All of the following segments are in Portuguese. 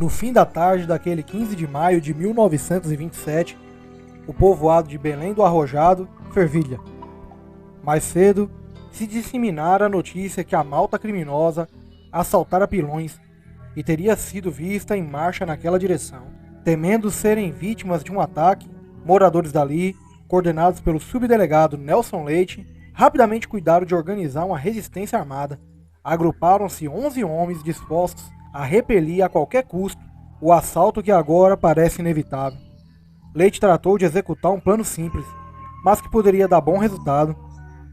No fim da tarde daquele 15 de maio de 1927, o povoado de Belém do Arrojado fervilha. Mais cedo, se disseminara a notícia que a malta criminosa assaltara Pilões e teria sido vista em marcha naquela direção. Temendo serem vítimas de um ataque, moradores dali, coordenados pelo subdelegado Nelson Leite, rapidamente cuidaram de organizar uma resistência armada. Agruparam-se 11 homens dispostos a repelir a qualquer custo o assalto que agora parece inevitável. Leite tratou de executar um plano simples, mas que poderia dar bom resultado.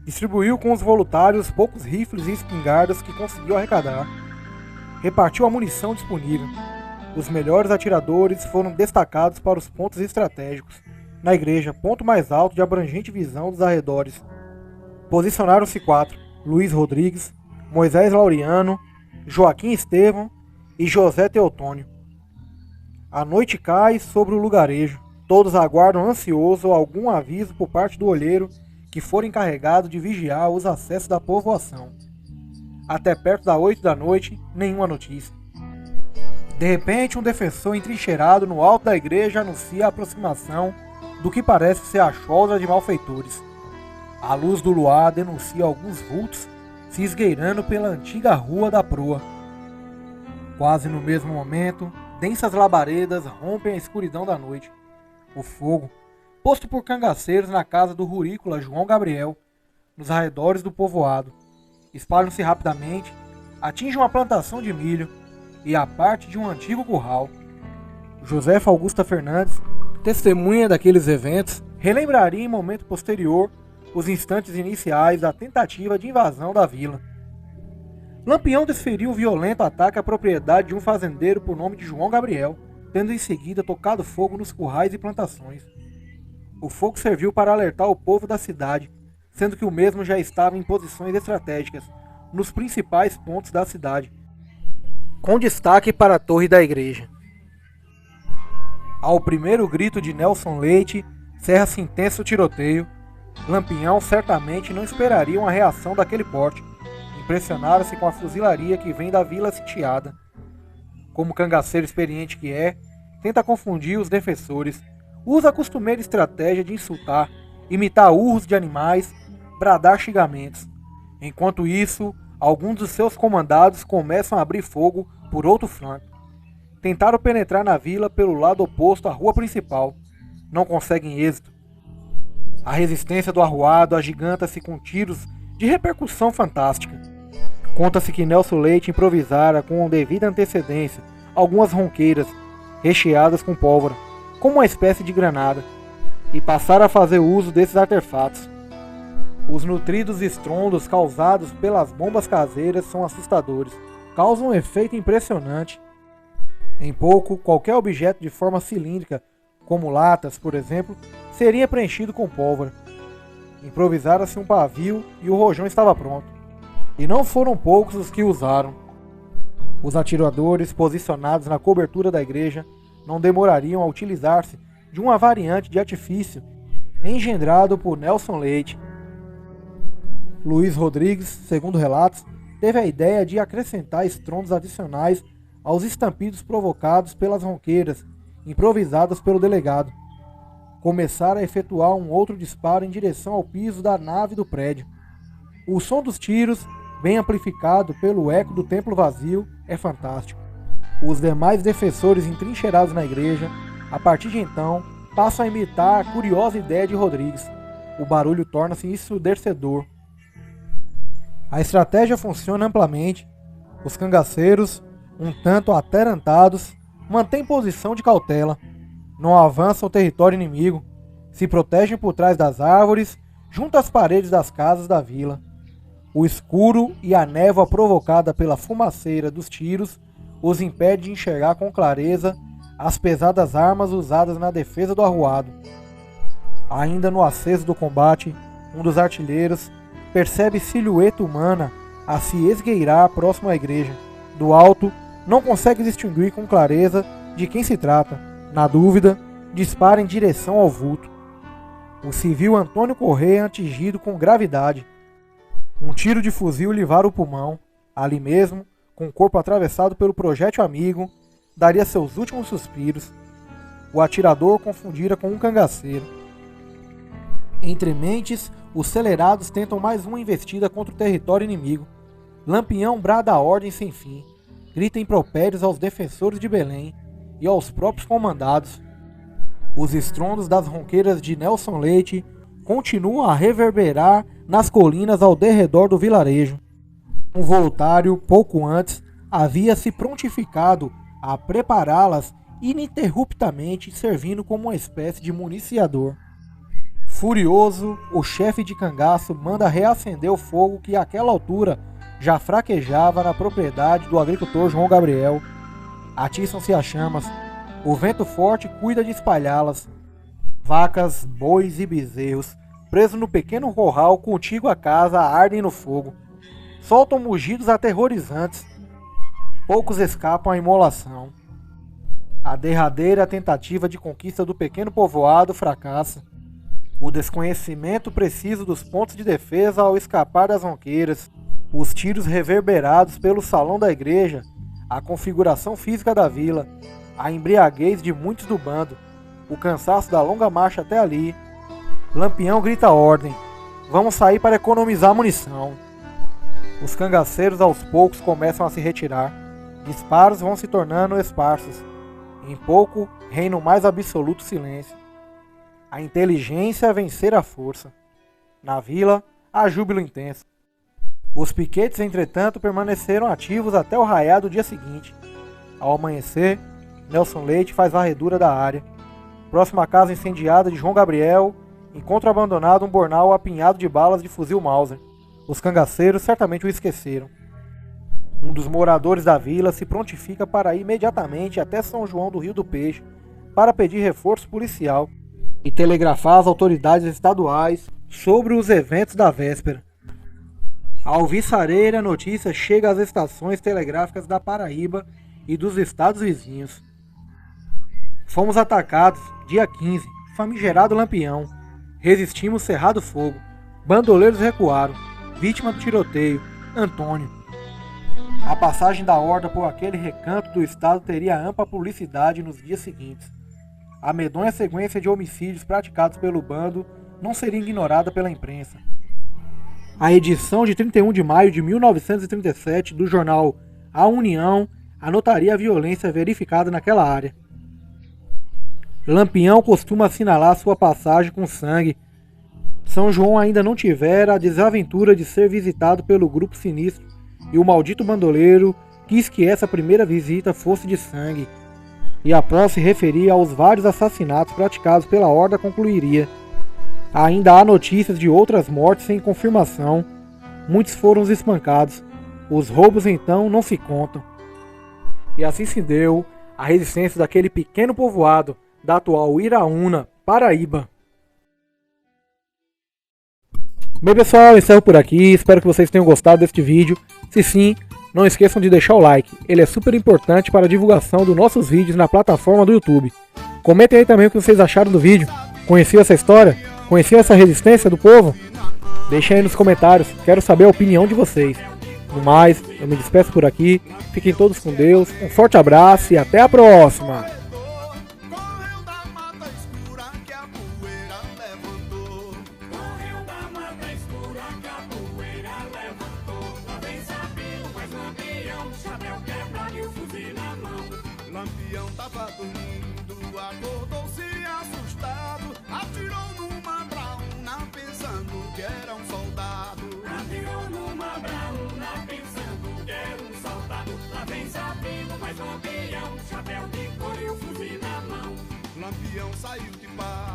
Distribuiu com os voluntários poucos rifles e espingardas que conseguiu arrecadar. Repartiu a munição disponível. Os melhores atiradores foram destacados para os pontos estratégicos, na igreja, ponto mais alto de abrangente visão dos arredores. Posicionaram-se 4, Luiz Rodrigues, Moisés Laureano, Joaquim Estevão e José Teotônio. A noite cai sobre o lugarejo. Todos aguardam ansioso algum aviso por parte do olheiro que for encarregado de vigiar os acessos da povoação. Até perto das 8 da noite, nenhuma notícia. De repente, um defensor entrincheirado no alto da igreja anuncia a aproximação do que parece ser a choza de malfeitores. A luz do luar denuncia alguns vultos se esgueirando pela antiga rua da proa. Quase no mesmo momento, densas labaredas rompem a escuridão da noite. O fogo, posto por cangaceiros na casa do rurícola João Gabriel, nos arredores do povoado, espalham-se rapidamente, atingem uma plantação de milho e a parte de um antigo curral. Josefa Augusta Fernandes, testemunha daqueles eventos, relembraria em momento posterior os instantes iniciais da tentativa de invasão da vila. Lampião desferiu um violento ataque à propriedade de um fazendeiro por nome de João Gabriel, tendo em seguida tocado fogo nos currais e plantações. O fogo serviu para alertar o povo da cidade, sendo que o mesmo já estava em posições estratégicas, nos principais pontos da cidade, com destaque para a torre da igreja. Ao primeiro grito de Nelson Leite, cerra-se intenso tiroteio. Lampião certamente não esperaria uma reação daquele porte. Impressionara-se com a fuzilaria que vem da vila sitiada. Como cangaceiro experiente que é, tenta confundir os defensores, usa a costumeira estratégia de insultar, imitar urros de animais, bradar xingamentos. Enquanto isso, alguns dos seus comandados começam a abrir fogo por outro flanco. Tentaram penetrar na vila pelo lado oposto à rua principal. Não conseguem êxito. A resistência do arruado agiganta-se com tiros de repercussão fantástica. Conta-se que Nelson Leite improvisara com devida antecedência algumas ronqueiras recheadas com pólvora, como uma espécie de granada, e passara a fazer uso desses artefatos. Os nutridos estrondos causados pelas bombas caseiras são assustadores, causam um efeito impressionante. Em pouco, qualquer objeto de forma cilíndrica, como latas, por exemplo, seria preenchido com pólvora. Improvisara-se um pavio e o rojão estava pronto. E não foram poucos os que usaram. Os atiradores posicionados na cobertura da igreja não demorariam a utilizar-se de uma variante de artifício engendrado por Nelson Leite. Luiz Rodrigues, segundo relatos, teve a ideia de acrescentar estrondos adicionais aos estampidos provocados pelas ronqueiras improvisadas pelo delegado. Começaram a efetuar um outro disparo em direção ao piso da nave do prédio. O som dos tiros, bem amplificado pelo eco do templo vazio, é fantástico. Os demais defensores entrincheirados na igreja, a partir de então, passam a imitar a curiosa ideia de Rodrigues. O barulho torna-se ensurdecedor. A estratégia funciona amplamente. Os cangaceiros, um tanto atarantados, mantêm posição de cautela. Não avançam o território inimigo. Se protegem por trás das árvores, junto às paredes das casas da vila. O escuro e a névoa provocada pela fumaceira dos tiros os impede de enxergar com clareza as pesadas armas usadas na defesa do arruado. Ainda no acesso do combate, um dos artilheiros percebe silhueta humana a se esgueirar próximo à igreja. Do alto, não consegue distinguir com clareza de quem se trata. Na dúvida, dispara em direção ao vulto. O civil Antônio Corrêa é atingido com gravidade. Um tiro de fuzil lhe vara o pulmão. Ali mesmo, com o corpo atravessado pelo projétil amigo, daria seus últimos suspiros, o atirador confundira com um cangaceiro. Entre mentes, os celerados tentam mais uma investida contra o território inimigo. Lampião brada a ordem sem fim, grita impropérios aos defensores de Belém e aos próprios comandados. Os estrondos das ronqueiras de Nelson Leite continuam a reverberar nas colinas ao derredor do vilarejo. Um voluntário, pouco antes, havia se prontificado a prepará-las ininterruptamente, servindo como uma espécie de municiador. Furioso, o chefe de cangaço manda reacender o fogo que àquela altura já fraquejava na propriedade do agricultor João Gabriel. Atiçam-se as chamas, o vento forte cuida de espalhá-las. Vacas, bois e bezerros, presos no pequeno corral contíguo à casa, ardem no fogo. Soltam mugidos aterrorizantes. Poucos escapam à imolação. A derradeira tentativa de conquista do pequeno povoado fracassa. O desconhecimento preciso dos pontos de defesa ao escapar das ronqueiras, os tiros reverberados pelo salão da igreja, a configuração física da vila, a embriaguez de muitos do bando, o cansaço da longa marcha até ali. Lampião grita a ordem: vamos sair para economizar munição. Os cangaceiros aos poucos começam a se retirar. Disparos vão se tornando esparsos. Em pouco, reina o mais absoluto silêncio. A inteligência vencer a força. Na vila, há júbilo intenso. Os piquetes, entretanto, permaneceram ativos até o raiar do dia seguinte. Ao amanhecer, Nelson Leite faz varredura da área. Próximo à casa incendiada de João Gabriel, encontra abandonado um bornal apinhado de balas de fuzil Mauser. Os cangaceiros certamente o esqueceram. Um dos moradores da vila se prontifica para ir imediatamente até São João do Rio do Peixe para pedir reforço policial e telegrafar às autoridades estaduais sobre os eventos da véspera. A alvissareira notícia chega às estações telegráficas da Paraíba e dos estados vizinhos. Fomos atacados, dia 15, famigerado Lampião. Resistimos cerrado fogo. Bandoleiros recuaram. Vítima do tiroteio, Antônio. A passagem da horda por aquele recanto do estado teria ampla publicidade nos dias seguintes. A medonha sequência de homicídios praticados pelo bando não seria ignorada pela imprensa. A edição de 31 de maio de 1937 do jornal A União anotaria a violência verificada naquela área. Lampião costuma assinalar sua passagem com sangue. São João ainda não tivera a desaventura de ser visitado pelo grupo sinistro e o maldito bandoleiro quis que essa primeira visita fosse de sangue. E após se referir aos vários assassinatos praticados pela horda concluiria: ainda há notícias de outras mortes sem confirmação. Muitos foram espancados. Os roubos então não se contam. E assim se deu a resistência daquele pequeno povoado da atual Iraúna, Paraíba. Bem pessoal, encerro por aqui, espero que vocês tenham gostado deste vídeo. Se sim, não esqueçam de deixar o like, ele é super importante para a divulgação dos nossos vídeos na plataforma do YouTube. Comentem aí também o que vocês acharam do vídeo. Conheciam essa história? Conheciam essa resistência do povo? Deixem aí nos comentários, quero saber a opinião de vocês. No mais, eu me despeço por aqui, fiquem todos com Deus, um forte abraço e até a próxima! Lampião tava dormindo, acordou-se assustado, atirou numa brauna pensando que era um soldado. Atirou numa brauna pensando que era um soldado. Lá vem sabendo, mas Lampião, chapéu de couro e o fuzil na mão. Lampião saiu de paz.